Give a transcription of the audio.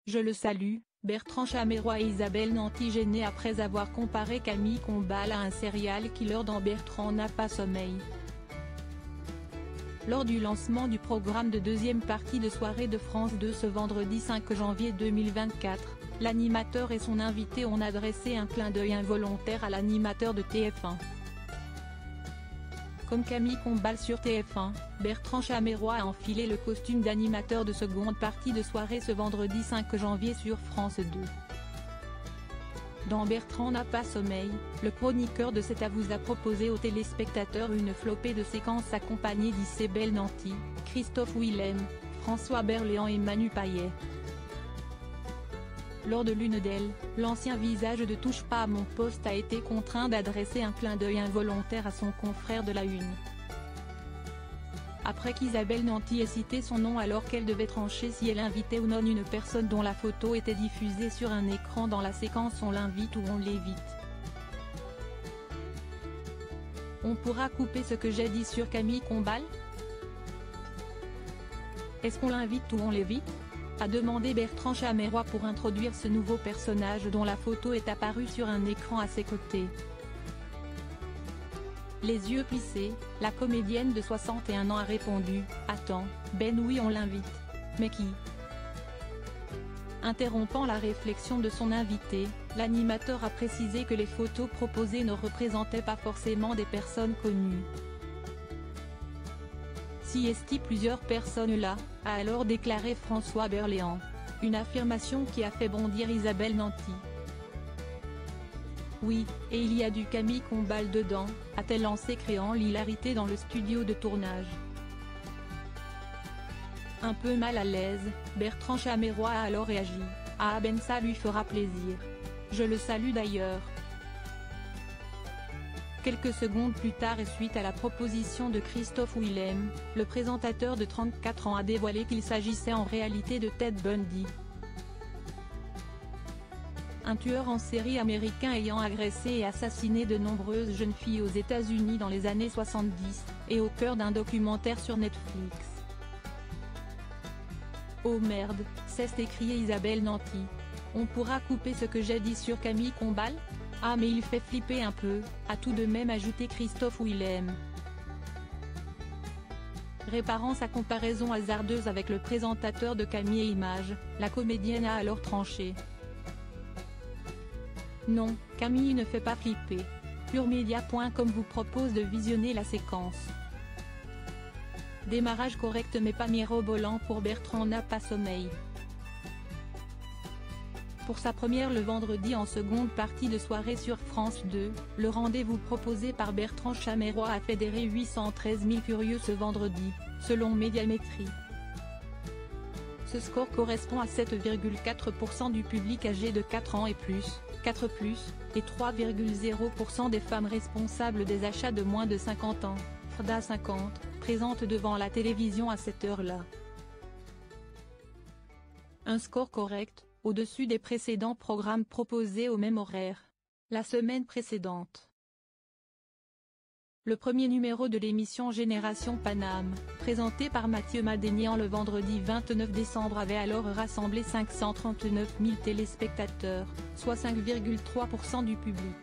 Je le salue, Bertrand Chameroy et Isabelle Nanty gênés après avoir comparé Camille Combal à un serial killer dans Bertrand n'a pas sommeil. Lors du lancement du programme de deuxième partie de soirée de France 2 ce vendredi 5 janvier 2024, l'animateur et son invité ont adressé un clin d'œil involontaire à l'animateur de TF1. Comme Camille Combal sur TF1, Bertrand Chameroy a enfilé le costume d'animateur de seconde partie de soirée ce vendredi 5 janvier sur France 2. Dans Bertrand n'a pas sommeil, le chroniqueur de C'est à vous a proposé aux téléspectateurs une flopée de séquences accompagnées d'Isabelle Nanty, Christophe Willem, François Berléand et Manu Payet. Lors de l'une d'elles, l'ancien visage de Touche pas à mon poste a été contraint d'adresser un clin d'œil involontaire à son confrère de La Une. Après qu'Isabelle Nanty ait cité son nom alors qu'elle devait trancher si elle invitait ou non une personne dont la photo était diffusée sur un écran dans la séquence On l'invite ou on l'évite. On pourra couper ce que j'ai dit sur Camille Combal? Est-ce qu'on l'invite ou on l'évite? A demandé Bertrand Chameroy pour introduire ce nouveau personnage dont la photo est apparue sur un écran à ses côtés. Les yeux plissés, la comédienne de 61 ans a répondu « Attends, Ben oui on l'invite. Mais qui ?» Interrompant la réflexion de son invité, l'animateur a précisé que les photos proposées ne représentaient pas forcément des personnes connues. Si esti plusieurs personnes là, a alors déclaré François Berléand. Une affirmation qui a fait bondir Isabelle Nanty. Oui, et il y a du Camille Combal dedans, a-t-elle lancé créant l'hilarité dans le studio de tournage. Un peu mal à l'aise, Bertrand Chameroy a alors réagi. Ah ben ça lui fera plaisir. Je le salue d'ailleurs. Quelques secondes plus tard et suite à la proposition de Christophe Willem, le présentateur de 34 ans a dévoilé qu'il s'agissait en réalité de Ted Bundy. Un tueur en série américain ayant agressé et assassiné de nombreuses jeunes filles aux États-Unis dans les années 70, et au cœur d'un documentaire sur Netflix. Oh merde, s'est écrié Isabelle Nanty. On pourra couper ce que j'ai dit sur Camille Combal? Ah mais il fait flipper un peu, a tout de même ajouté Christophe Willem. Réparant sa comparaison hasardeuse avec le présentateur de Camille et Images, la comédienne a alors tranché. Non, Camille ne fait pas flipper. Puremedia.com vous propose de visionner la séquence. Démarrage correct mais pas mirobolant pour Bertrand n'a pas sommeil. Pour sa première le vendredi en seconde partie de soirée sur France 2, le rendez-vous proposé par Bertrand Chameroy a fédéré 813 000 curieux ce vendredi, selon Médiamétrie. Ce score correspond à 7,4% du public âgé de 4 ans et plus, 4+, et 3,0% des femmes responsables des achats de moins de 50 ans, FRDA 50, présentes devant la télévision à cette heure-là. Un score correct, au-dessus des précédents programmes proposés au même horaire. La semaine précédente. Le premier numéro de l'émission Génération Paname, présenté par Mathieu Madénian le vendredi 29 décembre avait alors rassemblé 539 000 téléspectateurs, soit 5,3% du public.